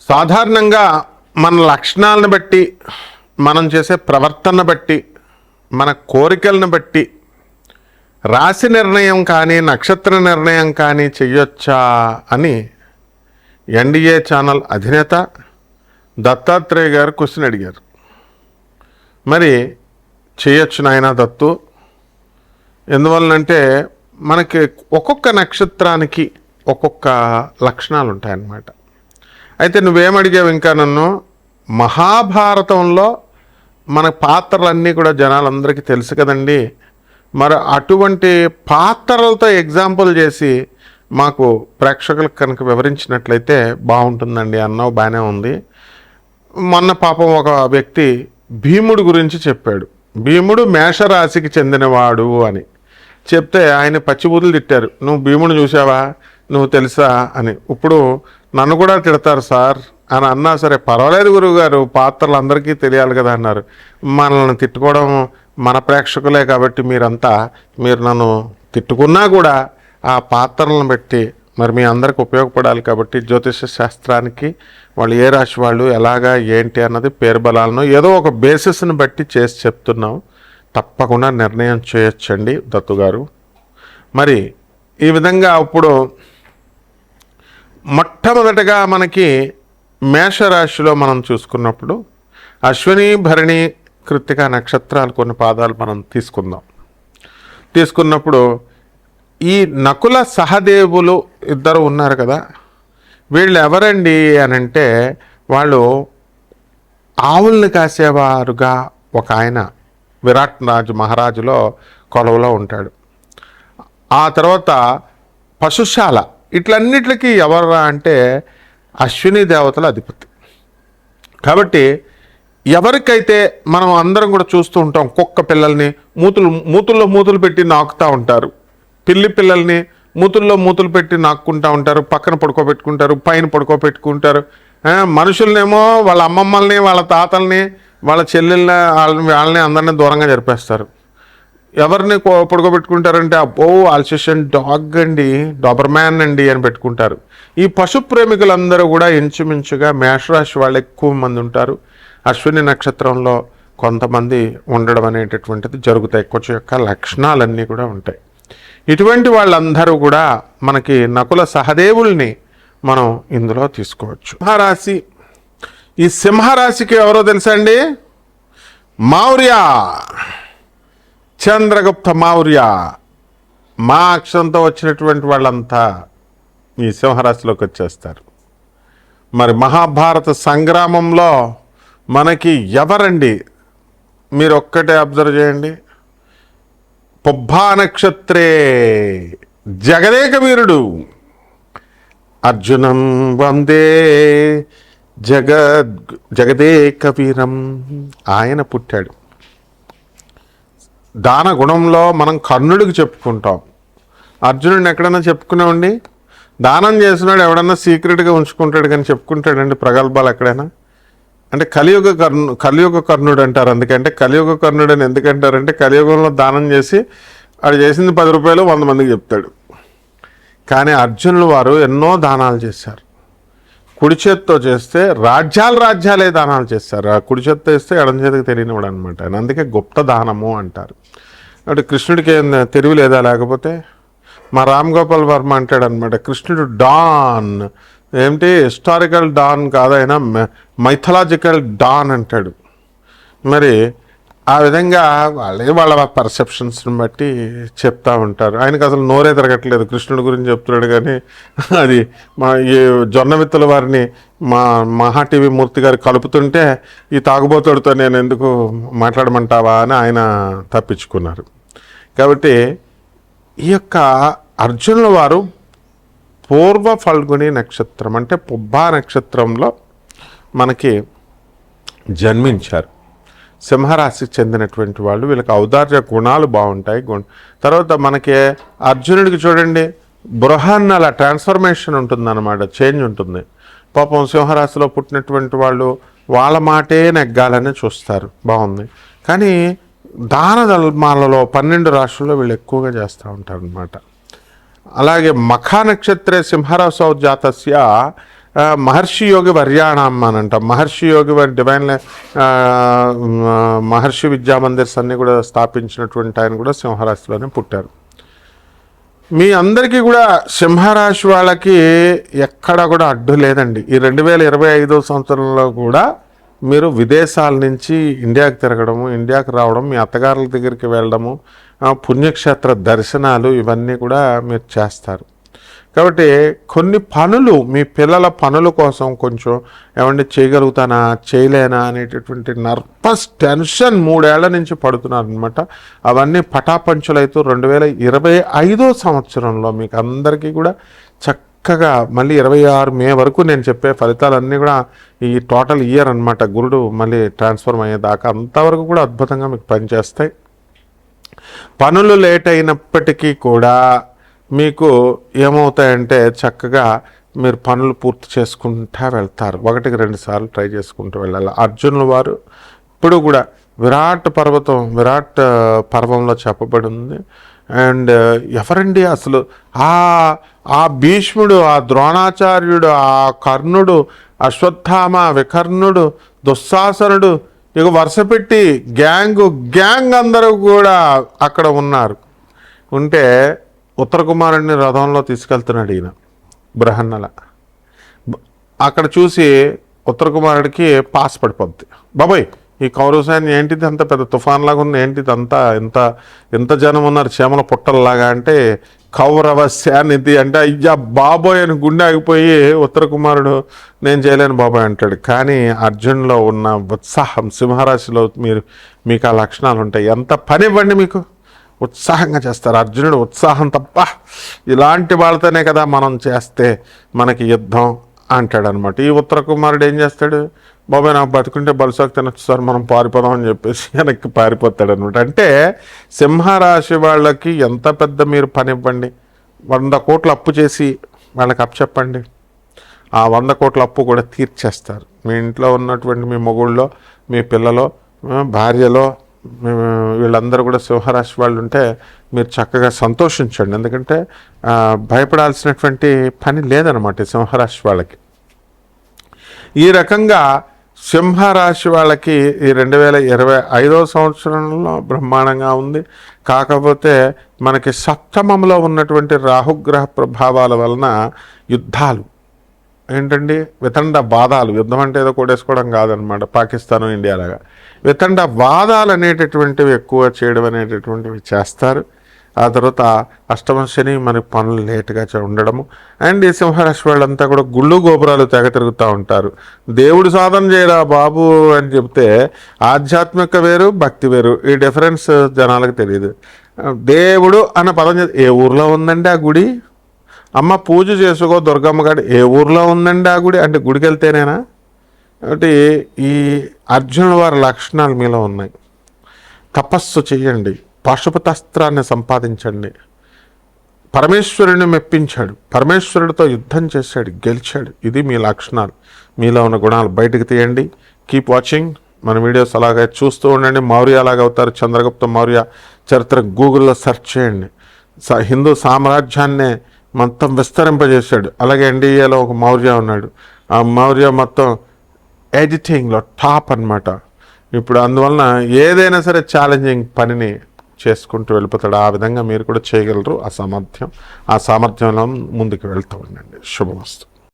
సాధారణంగా మన లక్షణాలను బట్టి, మనం చేసే ప్రవర్తన బట్టి, మన కోరికలను బట్టి రాశి నిర్ణయం కానీ నక్షత్ర నిర్ణయం కానీ చెయ్యొచ్చా అని ఎన్డీఏ ఛానల్ అధినేత దత్తాత్రేయ గారు క్వశ్చన్ అడిగారు. మరి చేయొచ్చు నాయన దత్తు. ఎందువలనంటే మనకి ఒక్కొక్క నక్షత్రానికి ఒక్కొక్క లక్షణాలు ఉంటాయన్నమాట. అయితే నువ్వేమడిగావు ఇంకా నన్ను, మహాభారతంలో మన పాత్రలన్నీ కూడా జనాలందరికీ తెలుసు కదండి, మరి అటువంటి పాత్రలతో ఎగ్జాంపుల్ చేసి మాకు ప్రేక్షకులకు కనుక వివరించినట్లయితే బాగుంటుందండి అన్నావు. బాగానే ఉంది. మొన్న పాపం ఒక వ్యక్తి భీముడు గురించి చెప్పాడు. భీముడు మేషరాశికి చెందినవాడు అని చెప్తే ఆయన పచ్చిబూతులు తిట్టారు. నువ్వు భీముడు చూసావా, నువ్వు తెలుసా అని. ఇప్పుడు నన్ను కూడా తిడతారు సార్ అని అన్నా సరే పర్వాలేదు గురువుగారు, పాత్రలు అందరికీ తెలియాలి కదా అన్నారు. మనల్ని తిట్టుకోవడం మన ప్రేక్షకులే కాబట్టి మీరు నన్ను తిట్టుకున్నా కూడా ఆ పాత్రలను బట్టి మరి మీ అందరికి ఉపయోగపడాలి కాబట్టి జ్యోతిష శాస్త్రానికి వాళ్ళు ఏ రాశి వాళ్ళు ఎలాగా ఏంటి అన్నది పేరు బలాలను ఏదో ఒక బేసిస్ని బట్టి చేసి చెప్తున్నాం. తప్పకుండా నిర్ణయం చేయొచ్చండి దత్తుగారు. మరి ఈ విధంగా ఇప్పుడు మొట్టమొదటగా మనకి మేషరాశిలో మనం చూసుకున్నప్పుడు అశ్విని భరణి కృత్తిక నక్షత్రాలు కొన్ని పాదాలు మనం తీసుకున్నప్పుడు ఈ నకుల సహదేవులు ఇద్దరు ఉన్నారు కదా, వీళ్ళు ఎవరండి అని అంటే వాళ్ళు ఆవుల్ని కాసేవారుగా ఒక ఆయన విరాట్ రాజు మహారాజులో కొలువులో ఉంటాడు. ఆ తర్వాత పశుశాల ఇట్లన్నిటికీ ఎవరా అంటే అశ్విని దేవతల అధిపతి. కాబట్టి ఎవరికైతే మనం అందరం కూడా చూస్తూ ఉంటాం, కుక్క పిల్లల్ని మూతుల్లో మూతులు పెట్టి నాకుతూ ఉంటారు, పిల్లి పిల్లల్ని మూతులు పెట్టి నాక్కుంటూ ఉంటారు, పక్కన పడుకోబెట్టుకుంటారు, పైన పడుకోబెట్టుకుంటారు. మనుషులనేమో వాళ్ళ అమ్మమ్మల్ని, వాళ్ళ తాతల్ని, వాళ్ళ చెల్లెళ్ళని, వాళ్ళని అందరినీ దూరంగా జరిపేస్తారు. ఎవరిని పడుకోబెట్టుకుంటారంటే అబ్బో ఆల్సేషన్ డాగ్ అండి, డాబర్మ్యాన్ అండి అని పెట్టుకుంటారు. ఈ పశు ప్రేమికులందరూ కూడా ఇంచుమించుగా మేషరాశి వాళ్ళు ఎక్కువ మంది ఉంటారు. అశ్విని నక్షత్రంలో కొంతమంది ఉండడం అనేటటువంటిది జరుగుతాయి. కొంచెం యొక్క లక్షణాలన్నీ కూడా ఉంటాయి. ఇటువంటి వాళ్ళందరూ కూడా మనకి నకుల సహదేవుల్ని మనం ఇందులో తీసుకోవచ్చు. సింహరాశి, ఈ సింహరాశికి ఎవరో తెలుసా అండి? మౌర్య, చంద్రగుప్త మౌర్య. మా అక్షరంతో వచ్చినటువంటి వాళ్ళంతా ఈ సింహరాశిలోకి వచ్చేస్తారు. మరి మహాభారత సంగ్రామంలో మనకి ఎవరండి మీరు ఒక్కటే అబ్జర్వ్ చేయండి. పుబ్బా నక్షత్రే జగదేక వీరుడు అర్జునం వందే జగదేక వీరం ఆయన పుట్టాడు. దాన గుణంలో మనం కర్ణుడికి చెప్పుకుంటాం. అర్జునుడిని ఎక్కడన్నా చెప్పుకున్నామండి? దానం చేసినాడు ఎవడన్నా సీక్రెట్గా ఉంచుకుంటాడు కానీ చెప్పుకుంటాడండి ప్రగల్భాలు ఎక్కడైనా? అంటే కలియుగ కర్ణుడు అంటారు. అందుకంటే కలియుగ కర్ణుడు అని ఎందుకంటారంటే కలియుగంలో దానం చేసి అది చేసింది 10 రూపాయలు 100 మందికి చెప్తాడు. కానీ అర్జునులు వారు ఎన్నో దానాలు చేశారు. కుడి చేత్తో చేస్తే రాజ్యాలే దానాలు చేస్తారు. ఆ కుడి చేత్తో వేస్తే ఎడం చేతికి తెలియనివాడు అనమాట. అందుకే గుప్త దానము అంటారు. అంటే కృష్ణుడికి ఏం తెలివి లేదా? లేకపోతే మా రామ్ గోపాల్ వర్మ అంటాడు అనమాట, కృష్ణుడు డాన్ ఏమిటి, హిస్టారికల్ డాన్ కాదైనా మైథలాజికల్ డాన్ అంటాడు. మరి ఆ విధంగా వాళ్ళ పర్సెప్షన్స్ని బట్టి చెప్తా ఉంటారు. ఆయనకు అసలు నోరే తిరగట్లేదు, కృష్ణుడి గురించి చెప్తున్నాడు కానీ అది మా ఈ జొన్నవిత్తుల వారిని మా మహా టీవీ మూర్తి గారు కలుపుతుంటే ఈ తాగుబోతుడితో నేను ఎందుకు మాట్లాడమంటావా అని ఆయన తప్పించుకున్నారు. కాబట్టి ఈ యొక్క అర్జునుల వారు పూర్వ ఫల్గుని నక్షత్రం అంటే పుబ్బా నక్షత్రంలో మనకి జన్మించారు. సింహరాశికి చెందినటువంటి వాళ్ళు. వీళ్ళకి ఔదార్య గుణాలు బాగుంటాయి. తర్వాత మనకి అర్జునుడికి చూడండి బృహన్నల ట్రాన్స్ఫర్మేషన్ ఉంటుందన్నమాట, చేంజ్ ఉంటుంది. పాపం సింహరాశిలో పుట్టినటువంటి వాళ్ళు వాళ్ళ మాటే నెగ్గాలని చూస్తారు, బాగుంది. కానీ దాన ధర్మాలలో 12 రాశుల్లో వీళ్ళు ఎక్కువగా చేస్తూ ఉంటారు అనమాట. అలాగే మఖా నక్షత్రే సింహరాశౌ జాతస్య మహర్షి యోగి వర్యాణం అని అంటాం. మహర్షి యోగి డివైన్ మహర్షి విద్యామందిర్స్ అన్నీ కూడా స్థాపించినటువంటి ఆయన కూడా సింహరాశిలోనే పుట్టారు. మీ అందరికీ కూడా సింహరాశి వాళ్ళకి ఎక్కడా కూడా అడ్డు లేదండి. ఈ 2025 సంవత్సరంలో కూడా మీరు విదేశాల నుంచి ఇండియాకి తిరగడము, ఇండియాకి రావడం, మీ అత్తగారుల దగ్గరికి వెళ్ళడము, పుణ్యక్షేత్ర దర్శనాలు ఇవన్నీ కూడా మీరు చేస్తారు. కాబట్టి కొన్ని పనులు మీ పిల్లల పనుల కోసం కొంచెం ఏమంటే చేయగలుగుతానా చేయలేనా అనేటటువంటి నర్వస్ టెన్షన్ 3 ఏళ్ల నుంచి పడుతున్నారనమాట. అవన్నీ పటాపంచులైతూ 2025 సంవత్సరంలో మీకు అందరికీ కూడా చక్కగా మళ్ళీ 26 మే వరకు నేను చెప్పే ఫలితాలన్నీ కూడా ఈ టోటల్ ఇయర్ అనమాట. గురుడు మళ్ళీ ట్రాన్స్ఫర్మ్ అయ్యేదాకా అంతవరకు కూడా అద్భుతంగా మీకు పనిచేస్తాయి. పనులు లేట్ అయినప్పటికీ కూడా మీకు ఏమవుతాయంటే చక్కగా మీరు పనులు పూర్తి చేసుకుంటూ వెళ్తారు. 1-2 సార్లు ట్రై చేసుకుంటూ వెళ్ళాలి. అర్జునుల వారు ఇప్పుడు కూడా విరాట్ పర్వంలో చెప్పబడి ఉంది. అండ్ ఎవరండి అసలు ఆ భీష్ముడు, ఆ ద్రోణాచార్యుడు, ఆ కర్ణుడు, అశ్వత్థామ, వికర్ణుడు, దుశ్శాసనుడు, ఇక వరుస పెట్టి గ్యాంగ్ అందరూ కూడా అక్కడ ఉన్నారు. ఉంటే ఉత్తర కుమారుడిని రథంలో తీసుకెళ్తున్నాడు ఈయన బృహన్నల. అక్కడ చూసి ఉత్తర కుమారుడికి పాస్ పడిపోద్ది. బాబాయ్ ఈ కౌరవ సైన్యం ఏంటిది అంత పెద్ద తుఫాన్లాగా ఉంది, ఏంటిది అంతా ఎంత జనం ఉన్నారు చీమల పుట్టల్లాగా అంటే కౌరవ శానిధి అంటే అయ్యా బాబోయ్ అని గుండె ఆగిపోయి ఉత్తర కుమారుడు నేను చేయలేను బాబోయ్ అంటాడు. కానీ అర్జున్లో ఉన్న ఉత్సాహం, సింహరాశిలో మీకు ఆ లక్షణాలు ఉంటాయి. ఎంత పని ఇవ్వండి మీకు ఉత్సాహంగా చేస్తారు. అర్జునుడు ఉత్సాహం తప్ప ఇలాంటి వాళ్ళతోనే కదా మనం చేస్తే మనకి యుద్ధం అంటాడనమాట. ఈ ఉత్తర కుమారుడు ఏం చేస్తాడు, బాబాయ్ నాకు బతుకుంటే బలుసాకు తినచ్చు సార్, మనం పారిపోదాం అని చెప్పేసి వెనక్కి పారిపోతాడు అనమాట. అంటే సింహరాశి వాళ్ళకి ఎంత పెద్ద మీరు పని ఇవ్వండి, 100 కోట్లు అప్పు చేసి వాళ్ళకి అప్పచెప్పండి, ఆ 100 కోట్ల అప్పు కూడా తీర్చేస్తారు. మీ ఇంట్లో ఉన్నటువంటి మీ మొగుళ్ళో, మీ పిల్లలో, భార్యలో వీళ్ళందరూ కూడా సింహరాశి వాళ్ళు ఉంటే మీరు చక్కగా సంతోషించండి. ఎందుకంటే భయపడాల్సినటువంటి పని లేదనమాట సింహరాశి వాళ్ళకి. ఈ రకంగా సింహరాశి వాళ్ళకి ఈ 2025 సంవత్సరంలో బ్రహ్మాండంగా ఉంది. కాకపోతే మనకి సప్తమంలో ఉన్నటువంటి రాహుగ్రహ ప్రభావాల వలన యుద్ధాలు ఏంటండి, వితండ వాదాలు, యుద్ధం అంటే ఏదో కొట్టేసుకోవడం కాదనమాట, పాకిస్తాను ఇండియా లాగా వితండ వాదాలు అనేటటువంటివి ఎక్కువ చేయడం అనేటటువంటివి చేస్తారు. ఆ తర్వాత అష్టమ శని మనకి పనులు లేటుగా ఉండడము. అండ్ ఈ సింహరాశి వాళ్ళంతా కూడా గుళ్ళు గోపురాలు తెగ తిరుగుతూ ఉంటారు. దేవుడు సాధన చేయరా బాబు అని చెప్తే ఆధ్యాత్మిక వేరు, భక్తి వేరు. ఈ డిఫరెన్స్ జనాలకు తెలియదు. దేవుడు అన్న పదం ఏ ఊర్లో ఉందండి ఆ గుడి, అమ్మ పూజ చేసుకో దుర్గమ్మ గారి ఏ ఊర్లో ఉందండి ఆ గుడి అంటే గుడికి వెళ్తేనేనా. కాబట్టి ఈ అర్జునుల వారి లక్షణాలు మీలో ఉన్నాయి. తపస్సు చేయండి, పాశుపతాస్త్రాన్ని సంపాదించండి, పరమేశ్వరుని మెప్పించాడు, పరమేశ్వరుడితో యుద్ధం చేశాడు, గెలిచాడు. ఇది మీ లక్షణాలు, మీలో ఉన్న గుణాలు బయటకు తీయండి. కీప్ వాచింగ్ మన వీడియోస్. అలాగే చూస్తూ ఉండండి. మౌర్య అలాగ అవుతారు, చంద్రగుప్త మౌర్య చరిత్ర గూగుల్లో సెర్చ్ చేయండి. హిందూ సామ్రాజ్యాన్నే మొత్తం విస్తరింపజేశాడు. అలాగే ఎన్డీఏలో ఒక మౌర్య ఉన్నాడు. ఆ మౌర్య మొత్తం ఎడిటింగ్లో టాప్ అనమాట. ఇప్పుడు అందువలన ఏదైనా సరే ఛాలెంజింగ్ పనిని చేసుకుంటూ వెళ్ళిపోతాడు. ఆ విధంగా మీరు కూడా చేయగలరు. ఆ సామర్థ్యంలో ముందుకు వెళ్తూ ఉండండి. శుభమస్తు.